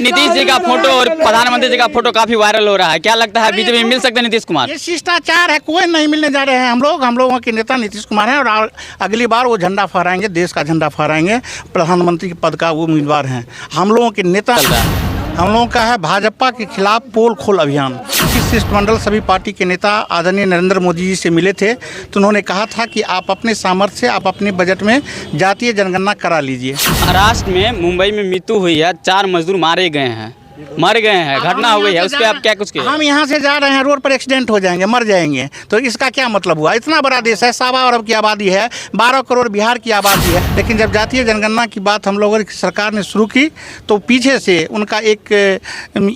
नीतीश जी का फोटो और प्रधानमंत्री जी का फोटो काफी वायरल हो रहा है, क्या लगता है बीजेपी में मिल सकते हैं नीतीश कुमार? ये शिष्टाचार है, कोई नहीं मिलने जा रहे हैं। हम लोगों के नेता नीतीश कुमार हैं और अगली बार वो झंडा फहराएंगे, देश का झंडा फहराएंगे, प्रधानमंत्री के पद का वो उम्मीदवार हैं। हम लोगों के नेता, हम लोगों का है भाजपा के खिलाफ पोल खोल अभियान। शिष्टमंडल सभी पार्टी के नेता आदरणीय नरेंद्र मोदी जी से मिले थे, तो उन्होंने कहा था कि आप अपने सामर्थ्य से, आप अपने बजट में जातीय जनगणना करा लीजिए। महाराष्ट्र में मुंबई में मृत्यु हुई है, 4 मजदूर मर गए हैं, घटना हो गई है, उस पर आप क्या कुछ कहें? हम यहाँ से जा रहे हैं, रोड पर एक्सीडेंट हो जाएंगे, मर जाएंगे, तो इसका क्या मतलब हुआ? इतना बड़ा देश है, 1.25 अरब की आबादी है, 12 करोड़ बिहार की आबादी है, लेकिन जब जातीय जनगणना की बात हम लोगों की सरकार ने शुरू की तो पीछे से उनका एक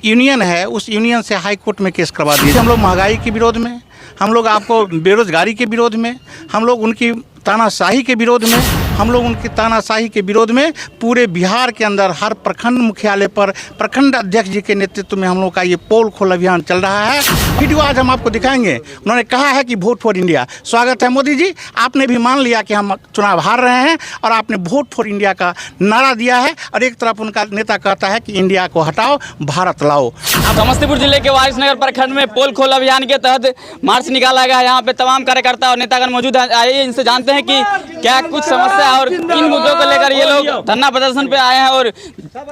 यूनियन है, उस यूनियन से हाई कोर्ट में केस करवा दिए। हम लोग महंगाई के विरोध में, हम लोग आपको बेरोजगारी के विरोध में, हम लोग उनकी तानाशाही के विरोध में, हम लोग उनकी तानाशाही के विरोध में पूरे बिहार के अंदर हर प्रखंड मुख्यालय पर प्रखंड अध्यक्ष जी के नेतृत्व में हम लोग का ये पोल खोल अभियान चल रहा है। वीडियो आज हम आपको दिखाएंगे। उन्होंने कहा है कि वोट फॉर इंडिया। स्वागत है मोदी जी, आपने भी मान लिया कि हम चुनाव हार रहे हैं और आपने वोट फॉर इंडिया का नारा दिया है, और एक तरफ उनका नेता कहता है कि इंडिया को हटाओ, भारत लाओ। समस्तीपुर जिले के वारिसनगर प्रखंड में पोल खोल अभियान के तहत मार्च निकाला गया। यहाँ पे तमाम कार्यकर्ता और नेतागण मौजूद हैं। आइए इनसे जानते हैं कि क्या कुछ समस्या और किन मुद्दों को लेकर ये लोग धरना प्रदर्शन पे आए हैं और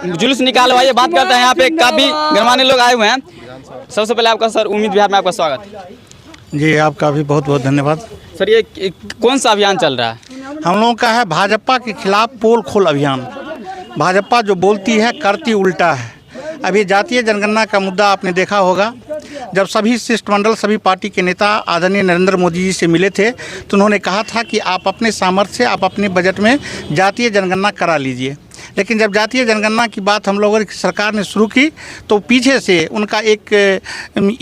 जुलूस निकालवाइए। बात करते हैं, यहाँ पे काफी गणमान्य लोग आए हुए हैं। सबसे पहले आपका सर उम्मीद बिहार में आपका स्वागत है। जी, आपका भी बहुत बहुत धन्यवाद। सर, ये कौन सा अभियान चल रहा है? हम लोगों का है भाजपा के खिलाफ पोल खोल अभियान। भाजपा जो बोलती है करती उल्टा है। अभी जातीय जनगणना का मुद्दा आपने देखा होगा, जब सभी शिष्टमंडल सभी पार्टी के नेता आदरणीय नरेंद्र मोदी जी से मिले थे, तो उन्होंने कहा था कि आप अपने सामर्थ्य से, आप अपने बजट में जातीय जनगणना करा लीजिए। लेकिन जब जातीय जनगणना की बात हम लोगों की सरकार ने शुरू की तो पीछे से उनका एक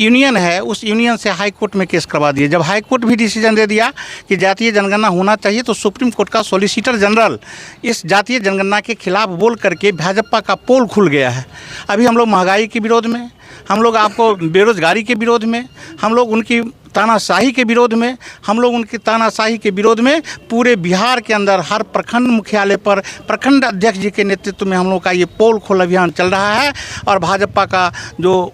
यूनियन है, उस यूनियन से हाई कोर्ट में केस करवा दिए। जब हाई कोर्ट भी डिसीजन दे दिया कि जातीय जनगणना होना चाहिए, तो सुप्रीम कोर्ट का सॉलिसिटर जनरल इस जातीय जनगणना के खिलाफ बोल करके भाजपा का पोल खुल गया है। अभी हम लोग महंगाई के विरोध में, हम लोग आपको बेरोजगारी के विरोध में, हम लोग उनकी तानाशाही के विरोध में, हम लोग उनकी तानाशाही के विरोध में पूरे बिहार के अंदर हर प्रखंड मुख्यालय पर प्रखंड अध्यक्ष जी के नेतृत्व में हम लोग का ये पोल खोल अभियान चल रहा है। और भाजपा का जो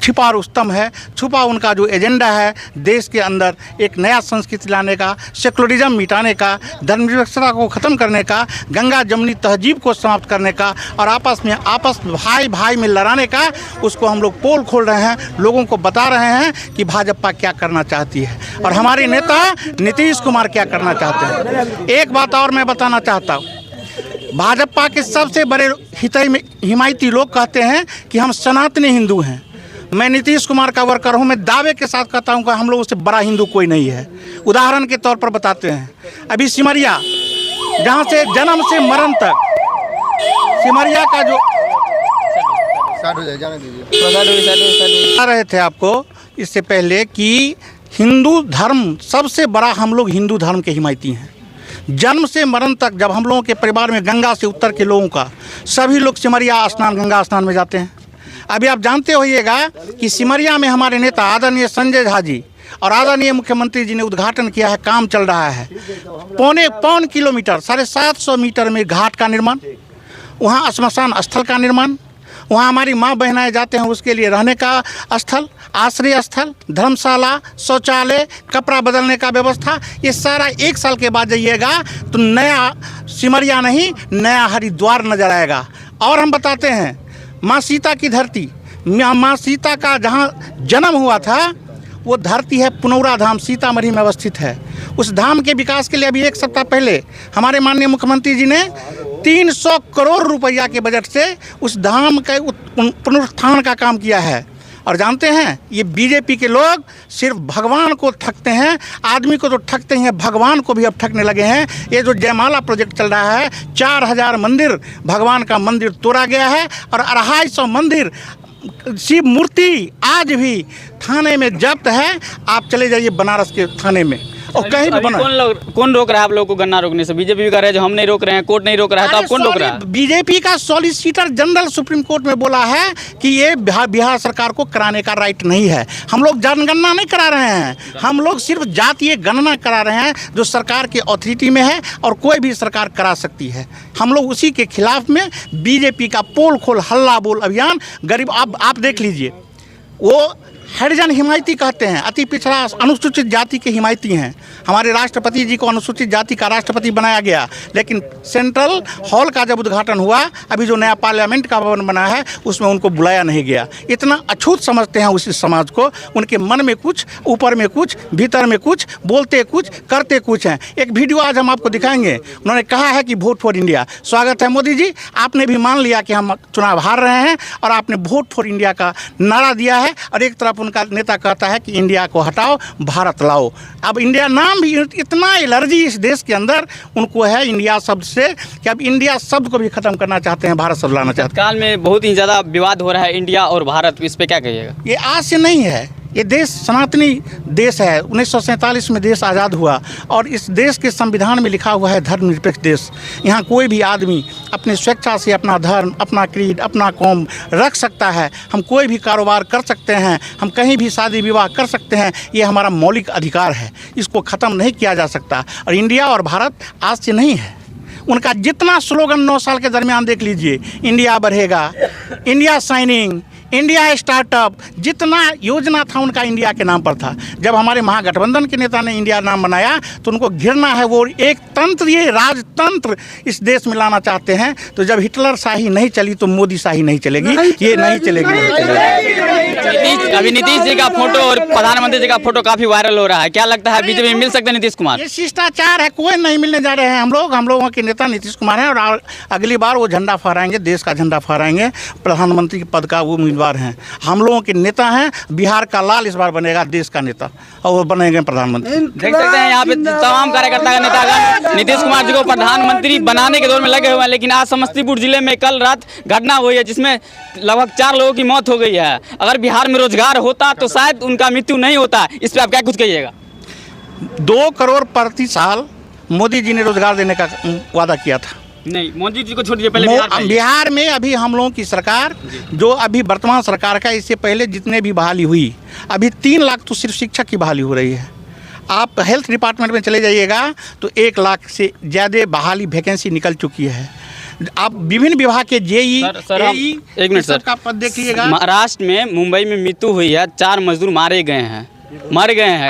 छिपा रुस्तम है, छुपा उनका जो एजेंडा है, देश के अंदर एक नया संस्कृति लाने का, सेकुलरिज्म मिटाने का, धर्मनिरपेक्षता को ख़त्म करने का, गंगा जमुनी तहजीब को समाप्त करने का और आपस भाई भाई में लड़ाने का, उसको हम लोग पोल खोल रहे हैं। लोगों को बता रहे हैं कि भाजपा क्या करना चाहती है और हमारे नेता नीतीश कुमार क्या करना चाहते हैं। एक बात और मैं बताना चाहता हूँ, भाजपा के सबसे बड़े हिमायती लोग कहते हैं कि हम सनातनी हिंदू हैं। मैं नीतीश कुमार का वर्कर हूं, मैं दावे के साथ कहता हूं कि हम लोगों से बड़ा हिंदू कोई नहीं है। उदाहरण के तौर पर बताते हैं, अभी सिमरिया, जहां से जन्म से मरण तक, सिमरिया का जो बता रहे थे आपको इससे पहले कि हिंदू धर्म सबसे बड़ा, हम लोग हिंदू धर्म के हिमायती हैं। जन्म से मरण तक, जब हम लोगों के परिवार में गंगा से उत्तर के लोगों का सभी लोग सिमरिया स्नान, गंगा स्नान में जाते हैं। अभी आप जानते होइएगा कि सिमरिया में हमारे नेता आदरणीय संजय झा जी और आदरणीय मुख्यमंत्री जी ने उद्घाटन किया है, काम चल रहा है। पौन किलोमीटर 750 मीटर में घाट का निर्माण, वहाँ श्मशान स्थल का निर्माण, वहाँ हमारी माँ बहनाएं जाते हैं उसके लिए रहने का स्थल, आश्रय स्थल, धर्मशाला, शौचालय, कपड़ा बदलने का व्यवस्था, ये सारा 1 साल के बाद जाइएगा तो नया सिमरिया नहीं, नया हरिद्वार नजर आएगा। और हम बताते हैं, माँ सीता की धरती, माँ सीता का जहाँ जन्म हुआ था वो धरती है पुनौरा धाम, सीतामढ़ी में अवस्थित है। उस धाम के विकास के लिए अभी 1 सप्ताह पहले हमारे माननीय मुख्यमंत्री जी ने 300 करोड़ रुपया के बजट से उस धाम के पुनरुत्थान का काम किया है। और जानते हैं, ये बीजेपी के लोग सिर्फ भगवान को ठगते हैं, आदमी को तो ठगते हैं, भगवान को भी अब ठगने लगे हैं। ये जो जयमाला प्रोजेक्ट चल रहा है, 4000 मंदिर, भगवान का मंदिर तोड़ा गया है और 250 मंदिर शिव मूर्ति आज भी थाने में जब्त है। आप चले जाइए बनारस के थाने में, और कहीं भी बना। कौन रोक रहा है आप लोगों को गन्ना रोकने से? बीजेपी भी कह रहे हैं जो हम नहीं रोक रहे हैं, कोर्ट नहीं रोक रहा है, तो आप कौन रोक रहा है? बीजेपी का सॉलिसिटर जनरल सुप्रीम कोर्ट में बोला है कि ये बिहार सरकार को कराने का राइट नहीं है। हम लोग जनगणना नहीं करा रहे हैं, हम लोग सिर्फ जातीय गणना करा रहे हैं जो सरकार के अथॉरिटी में है और कोई भी सरकार करा सकती है। हम लोग उसी के खिलाफ में बीजेपी का पोल खोल हल्ला बोल अभियान गरीब आप देख लीजिए, वो हरिजन हिमायती कहते हैं, अति पिछड़ा अनुसूचित जाति के हिमायती हैं। हमारे राष्ट्रपति जी को अनुसूचित जाति का राष्ट्रपति बनाया गया, लेकिन सेंट्रल हॉल का जब उद्घाटन हुआ, अभी जो नया पार्लियामेंट का भवन बना है उसमें उनको बुलाया नहीं गया। इतना अछूत समझते हैं उस समाज को, उनके मन में कुछ, ऊपर में कुछ, भीतर में कुछ, बोलते कुछ, करते कुछ हैं। एक वीडियो आज हम आपको दिखाएंगे। उन्होंने कहा है कि वोट फॉर इंडिया। स्वागत है मोदी जी, आपने भी मान लिया कि हम चुनाव हार रहे हैं और आपने वोट फॉर इंडिया का नारा दिया है, और एक तरफ उनका नेता कहता है कि इंडिया को हटाओ, भारत लाओ। अब इंडिया नाम भी, इतना एलर्जी इस देश के अंदर उनको है इंडिया शब्द से कि अब इंडिया शब्द को भी खत्म करना चाहते हैं, भारत शब्द लाना चाहते हैं। काल में बहुत ही ज़्यादा विवाद हो रहा है इंडिया और भारत, इस पे क्या कहिएगा? ये आज से नहीं है, ये देश सनातनी देश है। 1947 में देश आज़ाद हुआ और इस देश के संविधान में लिखा हुआ है धर्मनिरपेक्ष देश। यहाँ कोई भी आदमी अपनी स्वेच्छा से अपना धर्म, अपना क्रीड, अपना कौम रख सकता है। हम कोई भी कारोबार कर सकते हैं, हम कहीं भी शादी विवाह कर सकते हैं, ये हमारा मौलिक अधिकार है, इसको ख़त्म नहीं किया जा सकता। और इंडिया और भारत आज से नहीं है। उनका जितना स्लोगन 9 साल के दरमियान देख लीजिए, इंडिया बढ़ेगा, इंडिया शाइनिंग, इंडिया स्टार्टअप, जितना योजना था उनका इंडिया के नाम पर था। जब हमारे महागठबंधन के नेता ने इंडिया नाम बनाया तो उनको घिरना है, वो एक तंत्र, ये राजतंत्र इस देश में लाना चाहते हैं। तो जब हिटलर शाही नहीं चली तो मोदी शाही नहीं चलेगी, ये नहीं चलेगी। अभी नीतीश जी का फोटो और प्रधानमंत्री जी का फोटो काफी वायरल हो रहा है, क्या लगता है बीजेपी में मिल सकते हैं नीतीश कुमार? ये शिष्टाचार है, कोई नहीं मिलने जा रहे हैं। हम लोगों के नेता नीतीश कुमार हैं और अगली बार वो झंडा फहराएंगे, देश का झंडा फहराएंगे, प्रधानमंत्री के पद का वो उम्मीदवार हैं। हम लोगों के नेता हैं, बिहार का लाल इस बार बनेगा देश का नेता और वो बनेंगे प्रधानमंत्री। देख सकते हैं यहाँ पे तमाम कार्यकर्ता नेतागण नीतीश कुमार जी को प्रधानमंत्री बनाने के दौर में लगे हुए हैं। लेकिन आज समस्तीपुर जिले में कल रात घटना हुई है जिसमें लगभग 4 लोगों की मौत हो गई है। अगर बिहार में रोजगार होता तो शायद उनका मृत्यु नहीं होता। इस पर आप क्या कुछ कहिएगा? 2 करोड़ प्रति साल मोदी जी ने रोजगार देने का वादा किया था। नहीं, मोदी जी को छोड़ दीजिए, पहले बिहार में अभी हम लोगों की सरकार, जो अभी वर्तमान सरकार का, इससे पहले जितने भी बहाली हुई, अभी 3 लाख तो सिर्फ शिक्षक की बहाली हो रही है। आप हेल्थ डिपार्टमेंट में चले जाइएगा तो 1 लाख से ज़्यादा बहाली वैकेंसी निकल चुकी है। आप विभिन्न विभाग के जेई, एक मिनट सर, का पद देखिएगा। महाराष्ट्र में, मुंबई में मृत्यु हुई है, 4 मजदूर मारे गए हैं,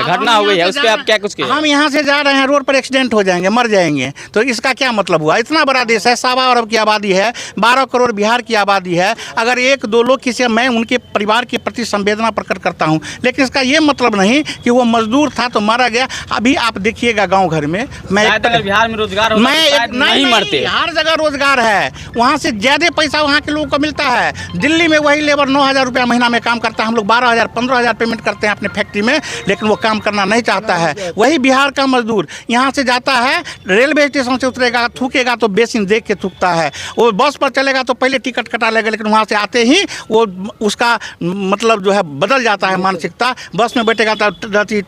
घटना हो गई है, उस पर आप क्या कुछ कहिए? हम यहाँ से जा रहे हैं, रोड पर एक्सीडेंट हो जाएंगे, मर जाएंगे, तो इसका क्या मतलब हुआ? इतना बड़ा देश है, 1.25 अरब की आबादी है, 12 करोड़ बिहार की आबादी है। अगर 1-2 लोग किसी, मैं उनके परिवार के प्रति संवेदना प्रकट करता हूँ, लेकिन इसका ये मतलब नहीं कि वो मजदूर था तो मारा गया। अभी आप देखिएगा गाँव घर में, अगर बिहार में रोजगार नहीं मरते, हर जगह रोजगार है, वहाँ से ज़्यादा पैसा वहाँ के लोगों को मिलता है। दिल्ली में वही लेबर 9,000 रुपया महीना में काम करता है, हम लोग 12,000 15,000 पेमेंट करते हैं अपने फैक्ट्री में, लेकिन वो काम करना नहीं चाहता है। वही बिहार का मजदूर यहाँ से जाता है, रेलवे स्टेशन से उतरेगा, थूकेगा तो बेसिन देख के थूकता है। वो बस पर चलेगा तो पहले टिकट कटा लेगा, लेकिन वहाँ से आते ही वो उसका मतलब जो है बदल जाता है मानसिकता। बस में बैठेगा तो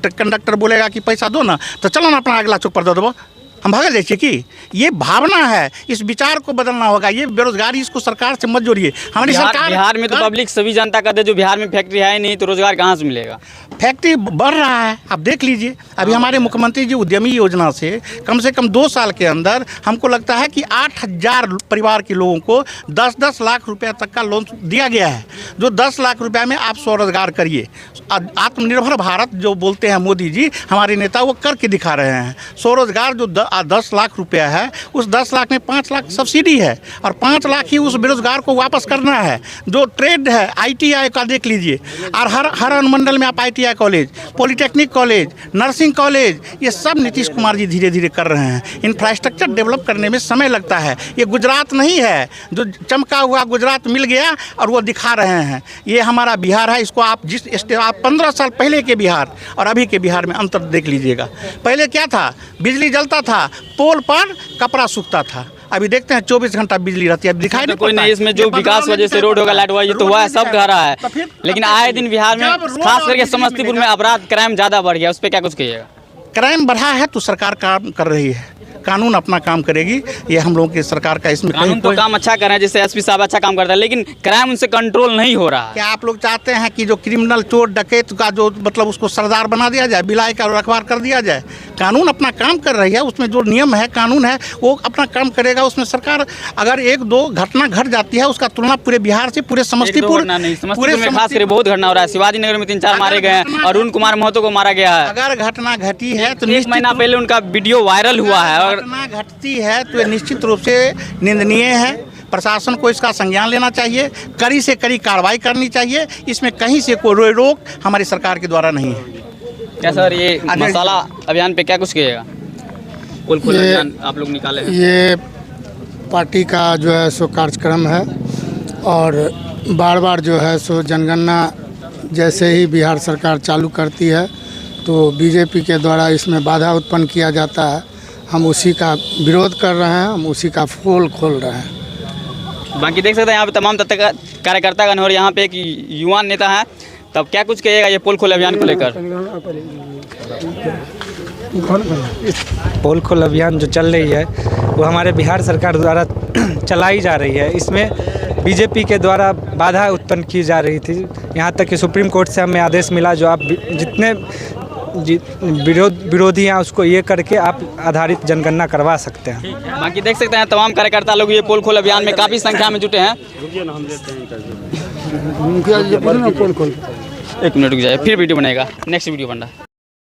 कंडक्टर बोलेगा कि पैसा दो ना, तो चलो ना अपना अगला चौक पर दे दो, हम भाग जाइए। कि ये भावना है, इस विचार को बदलना होगा। ये बेरोजगारी, इसको सरकार से मत जोड़िए। हमारी सरकार, बिहार में तो पब्लिक सभी जनता कहते हैं जो बिहार में फैक्ट्री है नहीं तो रोजगार कहाँ से मिलेगा? फैक्ट्री बढ़ रहा है, आप देख लीजिए। अभी हमारे मुख्यमंत्री जी उद्यमी योजना से कम 2 साल के अंदर हमको लगता है कि 8,000 परिवार के लोगों को 10-10 लाख रुपया तक का लोन दिया गया है। जो 10 लाख रुपया में आप स्वरोजगार करिए। आत्मनिर्भर भारत जो बोलते हैं मोदी जी, हमारे नेता, वो करके दिखा रहे हैं। स्वरोजगार जो 10 लाख रुपया है, उस 10 लाख में 5 लाख सब्सिडी है और 5 लाख ही उस बेरोजगार को वापस करना है। जो ट्रेड है, ITI का देख लीजिए, और हर अनुमंडल में आप ITI college, polytechnic college, nursing college, ये सब नीतीश कुमार जी धीरे धीरे कर रहे हैं। इंफ्रास्ट्रक्चर डेवलप करने में समय लगता है। ये गुजरात नहीं है जो चमका हुआ गुजरात मिल गया और वो दिखा रहे हैं। ये हमारा बिहार है। इसको आप आप 15 साल पहले के बिहार और अभी के बिहार में अंतर देख लीजिएगा। पहले क्या था? बिजली जलता था, पोल पर कपड़ा सूखता था। अभी देखते हैं 24 घंटा बिजली रहती है। अब दिखाई तो कोई नहीं, इसमें जो विकास वजह से रोड होगा, लाइट हुआ, ये तो हुआ है, सब कह रहा है। लेकिन आए दिन बिहार में, खास करके समस्तीपुर में अपराध, क्राइम ज़्यादा बढ़ गया, उस पर क्या कुछ कहिएगा? क्राइम बढ़ा है तो सरकार काम कर रही है, कानून अपना काम करेगी। ये हम लोगों की सरकार का इसमें कानून तो काम अच्छा कर रहे हैं, जैसे एसपी साहब अच्छा काम करता है, लेकिन क्राइम उनसे कंट्रोल नहीं हो रहा है। क्या आप लोग चाहते हैं कि जो क्रिमिनल चोर डकैत का जो मतलब उसको सरदार बना दिया जाए, बिलाई का रखवार कर दिया जाए? कानून अपना काम कर रही है, उसमें जो नियम है कानून है वो अपना काम करेगा। उसमें सरकार अगर एक दो घटना घट जाती है उसका तुलना पूरे बिहार से पूरे समस्तीपुर में खास करके बहुत घटना हो रहा है। शिवाजी नगर में 3-4 मारे गए हैं, अरुण कुमार महतो को मारा गया है। अगर घटना घटी है तो 1 महीना पहले उनका वीडियो वायरल हुआ है, और घटना घटती है तो ये निश्चित रूप से निंदनीय है। प्रशासन को इसका संज्ञान लेना चाहिए, कड़ी से कड़ी कार्रवाई करनी चाहिए। इसमें कहीं से कोई रोक हमारी सरकार के द्वारा नहीं है। क्या सर, ये मसाला अभियान पे क्या कुछ किएगा? पोल खोल अभियान आप लोग निकाले हैं। ये पार्टी का जो है सो कार्यक्रम है, और बार बार जो है सो जनगणना जैसे ही बिहार सरकार चालू करती है तो बीजेपी के द्वारा इसमें बाधा उत्पन्न किया जाता है। हम उसी का विरोध कर रहे हैं, हम उसी का पोल खोल रहे हैं। बाकी देख सकते हैं यहाँ पे तमाम कार्यकर्तागण और यहाँ पे एक युवा नेता है। तब क्या कुछ कहिएगा ये पोल खोल अभियान को लेकर? पोल खोल अभियान जो चल रही है वो हमारे बिहार सरकार द्वारा चलाई जा रही है। इसमें बीजेपी के द्वारा बाधा उत्पन्न की जा रही थी, यहाँ तक कि सुप्रीम कोर्ट से हमें आदेश मिला जो आप जितने विरोधी हैं उसको ये करके आप आधारित जनगणना करवा सकते हैं। बाकी देख सकते हैं तमाम कार्यकर्ता लोग ये पोल खोल अभियान में काफ़ी संख्या में जुटे हैं। 1 मिनट रुक जाइए, फिर वीडियो बनेगा, नेक्स्ट वीडियो बन रहा है।